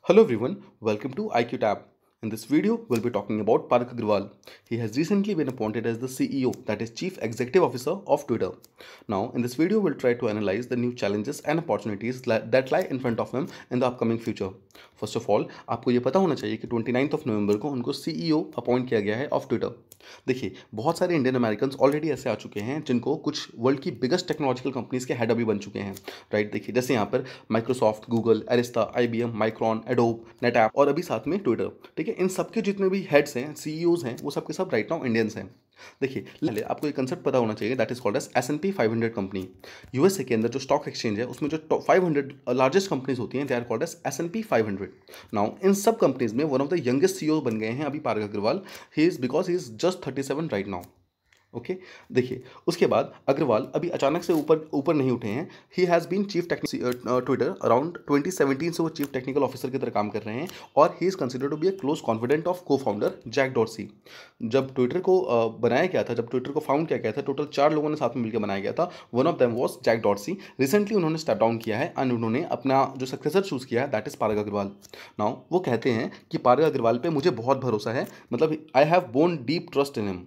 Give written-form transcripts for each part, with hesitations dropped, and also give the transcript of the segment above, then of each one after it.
Hello everyone, welcome to IQ Tab. In this video, we'll be talking about Parag Agrawal. He has recently been appointed as the CEO, that is Chief Executive Officer of Twitter. Now, in this video, we'll try to analyze the new challenges and opportunities that lie in front of him in the upcoming future. First of all, आपको ये पता होना चाहिए कि 29 नवंबर को उनको CEO appoint किया गया है ऑफ ट्विटर. देखिए, बहुत सारे इंडियन अमेरिकन ऑलरेडी ऐसे आ चुके हैं जिनको कुछ वर्ल्ड की बिगेस्ट टेक्नोलॉजिकल कंपनीज के हेड अभी बन चुके हैं, राइट. देखिए, जैसे यहाँ पर Microsoft, Google, Arista, IBM, Micron, Adobe, NetApp और अभी साथ में ट्विटर. ठीक है, इन सबके जितने भी हेड्स हैं, CEOs हैं, वो सब के सब राइट नाउ इंडियंस हैं. देखिए, पहले आपको एक कंसेप्ट पता होना चाहिए, that is called as S&P 500 company. USA के अंदर जो स्टॉक एक्सचेंज है, उसमें जो 500 लार्जेस्ट कंपनीज होती हैं, they are called as S&P 500. Now इन सब कंपनीज में one of the youngest CEO बन गए हैं अभी Parag Agrawal. He is just 37 right now. Okay, देखिए, उसके बाद अग्रवाल अभी अचानक से ऊपर नहीं उठे हैं. He has been chief Twitter around 2017 से वो चीफ टेक्निकल ऑफिसर की तरह काम कर रहे हैं और he is considered to be a close confident of co founder Jack Dorsey. जब ट्विटर को बनाया गया था, जब ट्विटर को फाउंड किया गया था, टोटल 4 लोगों ने साथ में मिलकर बनाया गया था. One of them was Jack Dorsey. Recently उन्होंने स्टेप डाउन किया है एंड उन्होंने अपना जो सक्सेसर चूज़ किया है, दैट इज़ पारग अग्रवाल. नाउ वो कहते हैं कि पारग अग्रवाल पे मुझे बहुत भरोसा है, मतलब I have born deep trust in him.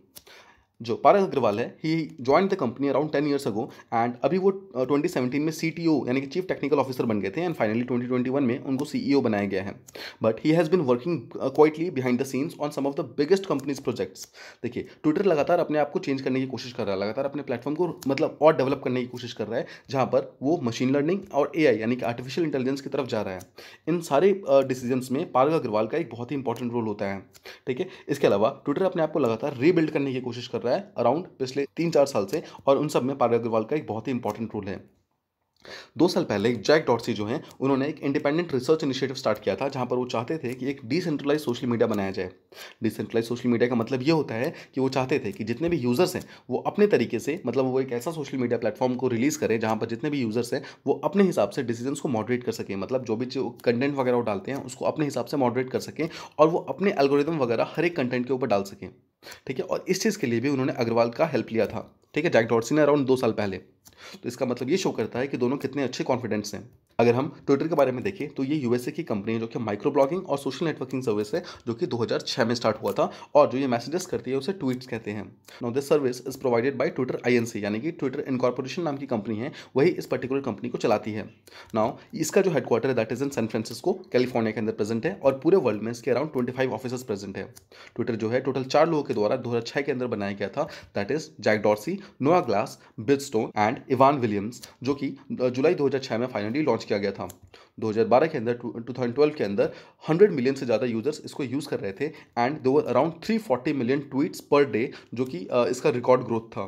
जो पारग अग्रवाल है, he join the company around 10 years ago and अभी वो 2017 में CTO यानी कि चीफ टेक्निकल ऑफिसर बन गए थे एंड फाइनली 2021 में उनको CEO बनाया गया है. But he has been working quietly behind the scenes on some of the biggest companies projects. देखिए, ट्विटर लगातार अपने आप को चेंज करने की कोशिश कर रहा है, लगातार अपने प्लेटफॉर्म को मतलब और डेवलप करने की कोशिश कर रहा है, जहाँ पर वो मशीन लर्निंग और AI यानी कि आर्टिफिशियल इंटेलिजेंस की तरफ जा रहा है. इन सारे डिसीजंस में पारग अग्रवाल का एक बहुत ही इंपॉर्टेंट रोल होता है. ठीक है, इसके अलावा ट्विटर अपने आप को लगातार रीबिल्ड करने की कोशिश कर रहा है अराउंड पिछले 3-4 साल से, और उन सब में पारग अग्रवाल का एक बहुत ही इंपॉर्टेंट रोल है. 2 साल पहले जैक डॉर्सी जो हैं, उन्होंने एक इंडिपेंडेंट रिसर्च इनिशिएटिव स्टार्ट किया था, जहां पर वो चाहते थे कि एक डिसेंट्रलाइज सोशल मीडिया बनाया जाए. डिसेंट्रलाइज सोशल मीडिया का मतलब ये होता है कि वो चाहते थे कि जितने भी यूजर्स हैं वो अपने तरीके से, मतलब वो एक ऐसा सोशल मीडिया प्लेटफॉर्म को रिलीज करें जहां पर जितने भी यूजर्स हैं वो अपने हिसाब से डिसीजंस को मॉडरेट कर सकें, मतलब जो भी कंटेंट वगैरह वो डालते हैं उसको अपने हिसाब से मॉडरेट कर सकें और वो अपने एल्गोरिदम वगैरह हर एक कंटेंट के ऊपर डाल सकें. ठीक है, और इस चीज़ के लिए भी उन्होंने अग्रवाल का हेल्प लिया था. ठीक है, जैक डॉर्सी ने अराउंड 2 साल पहले. तो इसका मतलब ये शो करता है कि दोनों कितने अच्छे कॉन्फिडेंट्स हैं. अगर हम ट्विटर के बारे में देखें तो ये यूएसए की कंपनी है जो कि माइक्रो ब्लॉगिंग और सोशल नेटवर्किंग सर्विस है, जो कि 2006 में स्टार्ट हुआ था, और जो ये मैसेजेस करती है उसे ट्वीट्स कहते हैं. Now this service is provided by Twitter INC यानी कि ट्विटर इनकॉर्पोरेशन नाम की कंपनी है, वही इस पर्टिकुलर कंपनी को चलाती है. नाउ इसका जो हेडक्वार्टर है that is in San Francisco, California के अंदर प्रेजेंट है, और पूरे वर्ल्ड में इसके अराउंड 25 ऑफिस प्रेजेंट है. ट्विटर जो है टोटल 4 लोगों के द्वारा 2006 के अंदर बनाया गया था, दैट इज जैक डॉर्सी, नोआ glass, bill stone and Ivan Williams, जो कि जुलाई 2006 में फाइनली लॉन्च किया गया था. 2012 के अंदर 2012 के अंदर 100 मिलियन से ज़्यादा यूजर्स इसको यूज़ कर रहे थे एंड दो around 340 million tweets per day, जो कि इसका रिकॉर्ड ग्रोथ था.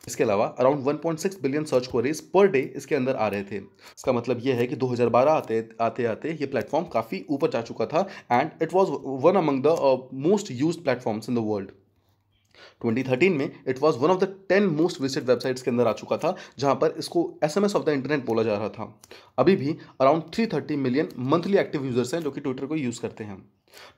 इसके अलावा around 1.6 billion search queries per day इसके अंदर आ रहे थे. इसका मतलब यह है कि 2012 आते आते ये प्लेटफॉर्म काफ़ी ऊपर जा चुका था and it was one among the most used platforms in the world. 2013 में it was one of the 10 most visited websites के अंदर आ चुका था, जहां पर इसको SMS ऑफ द इंटरनेट बोला जा रहा था. अभी भी around 330 million monthly active users हैं जो कि ट्विटर को यूज़ करते हैं.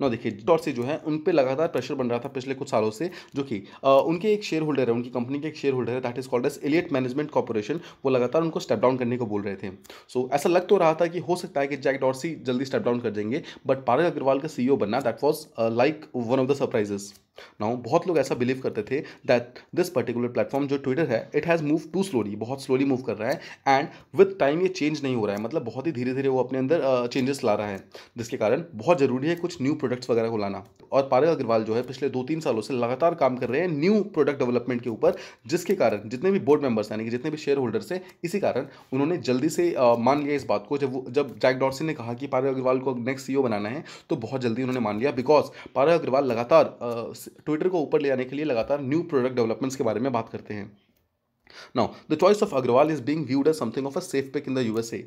ना देखिए, डॉर्सी जो है उन पे लगातार प्रेशर बन रहा था पिछले कुछ सालों से, जो कि उनके एक शेयर होल्डर है, उनकी कंपनी के एक शेयर होल्डर है, that is called as Elliott management corporation. वो लगातार उनको स्टेप डाउन करने को बोल रहे थे. सो ऐसा लग तो रहा था कि हो सकता है कि जैक डॉर्सी जल्दी स्टेप डाउन कर देंगे, बट पारग अग्रवाल का CEO बनना that was like one of the surprises. Now बहुत लोग ऐसा बिलीव करते थे दैट दिस पर्टिकुलर प्लेटफॉर्म जो ट्विटर है, it has move too slowly, बहुत स्लोली मूव कर रहा है एंड विद टाइम ये चेंज नहीं हो रहा है, मतलब बहुत ही धीरे धीरे वो अपने अंदर चेंजेस ला रहा है, जिसके कारण बहुत ज़रूरी है कुछ न्यू प्रोडक्ट्स वगैरह को लाना. और पारग अग्रवाल जो है पिछले 2-3 सालों से लगातार काम कर रहे हैं न्यू प्रोडक्ट डेवलपमेंट के ऊपर, जिसके कारण जितने भी बोर्ड मेंबर्स यानी कि जितने भी शेयर होल्डर्स हैं, इसी कारण उन्होंने जल्दी से मान लिया इस बात को. जब जैक डॉर्सी ने कहा कि पारग अग्रवाल को नेक्स्ट CEO बनाना है, तो बहुत जल्दी उन्होंने मान लिया, बिकॉज पारग अग्रवाल लगातार ट्विटर को ऊपर ले आने के लिए लगातार न्यू प्रोडक्ट डेवलपमेंट्स के बारे में बात करते हैं. Now, the choice of Agrawal is being viewed as something of a safe pick in the USA.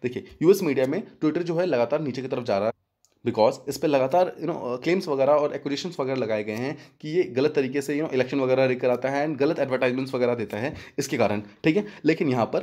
देखिए, US मीडिया में ट्विटर जो है लगातार नीचे की तरफ जा रहा है, बिकॉज इस पर लगातार क्लेम्स वगैरह और एक्विजिशंस वगैरह लगाए गए हैं कि ये गलत तरीके से इलेक्शन वगैरह रिक कराता है एंड गलत एडवर्टाइजमेंट्स वगैरह देता है, इसके कारण. ठीक है, लेकिन यहाँ पर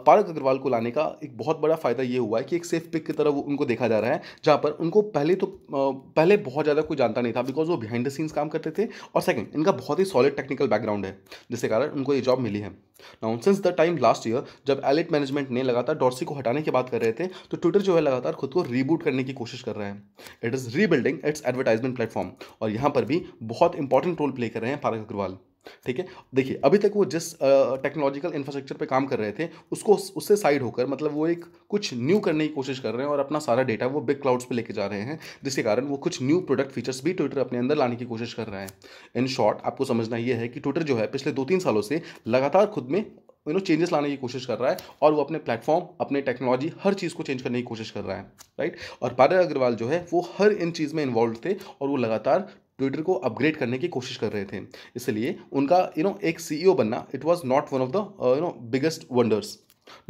पारग अग्रवाल को लाने का एक बहुत बड़ा फायदा ये हुआ है कि एक सेफ पिक की तरह उनको देखा जा रहा है, जहाँ पर उनको पहले बहुत ज़्यादा कोई जानता नहीं था, बिकॉज वो बिहाइंड द सीन्स काम करते थे, और सेकंड इनका बहुत ही सॉलिड टेक्निकल बैकग्राउंड है, जिसके कारण उनको ये जॉब मिली है. Now since the time last year जब एलिट मैनेजमेंट ने लगातार डॉर्सी को हटाने की बात कर रहे थे, तो ट्विटर जो है लगातार खुद को रीबूट करने की कोशिश कर रहा है। It is rebuilding it's advertisement platform, और यहाँ पर भी बहुत इंपॉर्टेंट रोल प्ले कर रहे हैं पारग अग्रवाल। ठीक है, देखिए अभी तक वो जिस टेक्नोलॉजिकल इंफ्रास्ट्रक्चर पे काम कर रहे थे उसको उससे साइड होकर, मतलब वो एक कुछ न्यू करने की कोशिश कर रहे हैं और अपना सारा डेटा वो बिग क्लाउड्स पे लेके जा रहे हैं, जिसके कारण वो कुछ न्यू प्रोडक्ट फीचर्स भी ट्विटर अपने अंदर लाने की कोशिश कर रहा है। इन शॉर्ट आपको समझना ये है कि ट्विटर जो है पिछले 2-3 सालों से लगातार खुद में चेंजेस लाने की कोशिश कर रहा है, और वो अपने प्लेटफॉर्म, अपने टेक्नोलॉजी, हर चीज़ को चेंज करने की कोशिश कर रहा है, राइट। और पारग अग्रवाल जो है वो हर इन चीज़ में इन्वॉल्व थे, और वो लगातार ट्विटर को अपग्रेड करने की कोशिश कर रहे थे। इसलिए उनका एक सीईओ बनना, it was not one of the biggest wonders.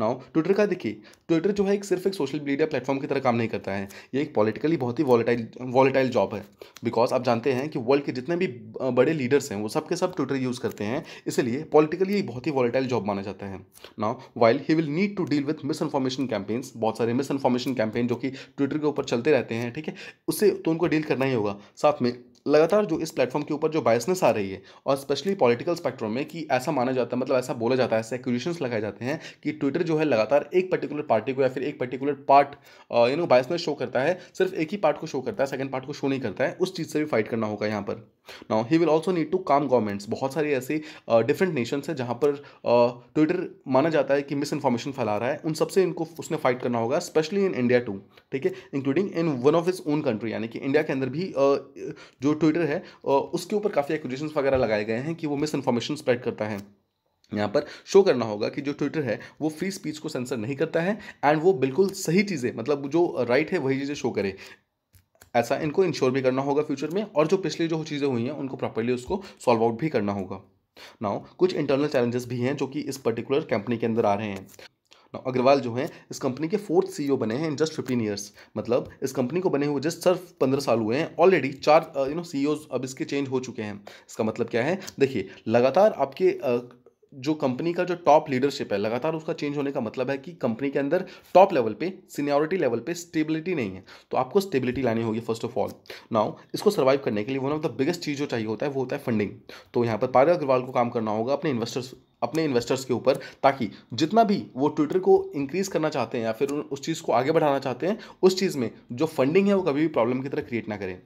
Now Twitter का देखिए, ट्विटर जो है सिर्फ एक सोशल मीडिया प्लेटफॉर्म की तरह काम नहीं करता है, ये एक पॉलिटिकली बहुत ही वॉलेटाइल जॉब है। बिकॉज आप जानते हैं कि वर्ल्ड के जितने भी बड़े लीडर्स हैं वो सब के सब ट्विटर यूज़ करते हैं, इसलिए पॉलिटिकली ये बहुत ही वॉलेटाइल जॉब माना जाता है। Now while he will need to deal with misinformation campaigns, बहुत सारे मिस इन्फॉर्मेशन कैंपेन जो कि ट्विटर के ऊपर चलते रहते हैं, ठीक है, उससे तो उनको डील करना ही होगा। साथ में लगातार जो इस प्लेटफॉर्म के ऊपर जो बायसनेस आ रही है, और स्पेशली पॉलिटिकल स्पेक्ट्रम में, कि ऐसा माना जाता है, मतलब ऐसा बोला जाता है, ऐसे एक्यूजेशंस लगाए जाते हैं कि ट्विटर जो है लगातार एक पर्टिकुलर पार्टी को या फिर एक पर्टिकुलर पार्ट बायसनेस शो करता है, सिर्फ एक ही पार्ट को शो करता है, सेकंड पार्ट को शो नहीं करता है। उस चीज़ से भी फाइट करना होगा यहाँ पर। Now he will also need to calm governments. बहुत सारे ऐसे डिफरेंट नेशंस हैं जहाँ पर ट्विटर माना जाता है कि मिस इन्फॉर्मेशन फैला रहा है, उन सबसे इनको उसने फाइट करना होगा, स्पेशली इन इंडिया टू, ठीक है, including in one of his own country, यानी कि इंडिया के अंदर भी जो ट्विटर है उसके ऊपर काफ़ी एक्यूजेशंस वगैरह लगाए गए हैं कि वो मिस इन्फॉर्मेशन स्प्रेड करता है। यहाँ पर शो करना होगा कि जो ट्विटर है वो फ्री स्पीच को सेंसर नहीं करता है, एंड वो बिल्कुल सही चीज़ें, मतलब जो राइट है वही चीज़ें शो करे। ऐसा इनको इंश्योर भी करना होगा फ्यूचर में, और जो पिछली जो चीज़ें हुई हैं उनको प्रॉपर्ली उसको सॉल्व आउट भी करना होगा। नाउ कुछ इंटरनल चैलेंजेस भी हैं जो कि इस पर्टिकुलर कंपनी के अंदर आ रहे हैं। अग्रवाल जो हैं इस कंपनी के 4th सीईओ बने हैं इन जस्ट 15 ईयर्स, मतलब इस कंपनी को बने हुए जस्ट सिर्फ 15 साल हुए हैं, ऑलरेडी 4 सीईओज अब इसके चेंज हो चुके हैं। इसका मतलब क्या है, देखिए लगातार आपके जो कंपनी का जो टॉप लीडरशिप है, लगातार उसका चेंज होने का मतलब है कि कंपनी के अंदर टॉप लेवल पे, सीनियरिटी लेवल पे स्टेबिलिटी नहीं है। तो आपको स्टेबिलिटी लानी होगी फर्स्ट ऑफ ऑल। नाउ इसको सर्वाइव करने के लिए वन ऑफ द बिगेस्ट चीज़ जो चाहिए होता है वो होता है फंडिंग। तो यहाँ पर पारग अग्रवाल को काम करना होगा अपने इन्वेस्टर्स के ऊपर, ताकि जितना भी वो ट्विटर को इंक्रीज करना चाहते हैं या फिर उस चीज़ को आगे बढ़ाना चाहते हैं, उस चीज़ में जो फंडिंग है वो कभी भी प्रॉब्लम की तरह क्रिएट ना करें।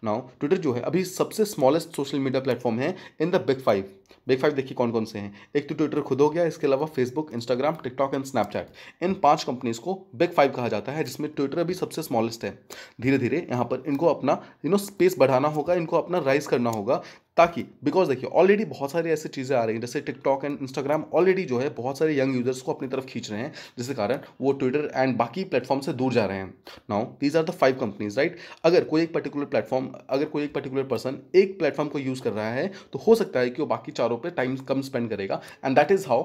नाउ ट्विटर जो है अभी सबसे स्मॉलेस्ट सोशल मीडिया प्लेटफॉर्म है इन द बिग 5 देखिए कौन कौन से हैं। एक तो ट्विटर खुद हो गया, इसके अलावा Facebook, Instagram, TikTok and Snapchat, in 5 companies को बिग 5 कहा जाता है, जिसमें ट्विटर अभी सबसे स्मॉलेस्ट है। धीरे धीरे यहाँ पर इनको अपना स्पेस बढ़ाना होगा, इनको अपना राइज करना होगा, ताकि बिकॉज देखिए ऑलरेडी बहुत सारी ऐसी चीज़ें आ रही हैं, जैसे टिकटॉक एंड इंस्टाग्राम ऑलरेडी जो है बहुत सारे यंग यूजर्स को अपनी तरफ खींच रहे हैं, जिसके कारण वो ट्विटर एंड बाकी प्लेटफॉर्म से दूर जा रहे हैं। Now these are the 5 companies, right. अगर कोई एक पर्टिकुलर पर्सन एक प्लेटफॉर्म को यूज़ कर रहा है, तो हो सकता है कि वो बाकी चारों पे टाइम कम स्पेंड करेगा, and that is how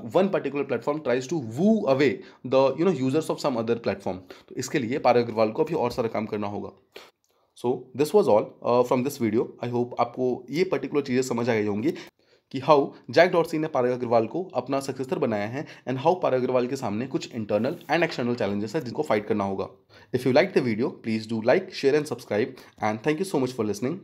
one particular platform tries to woo away the users of some other platform. तो इसके लिए पारग अग्रवाल को अभी और सारा काम करना होगा। So this was all from this video. I hope आपको ये पर्टिकुलर चीज़ें समझ आ गई होंगी कि हाउ जैक डॉर्सी ने पारग अग्रवाल को अपना सक्सेसर बनाया है, एंड हाउ पारग अग्रवाल के सामने कुछ इंटरनल एंड एक्सटर्नल चैलेंजेस है जिनको फाइट करना होगा। If you like the video please do like, share and subscribe, and thank you so much for listening.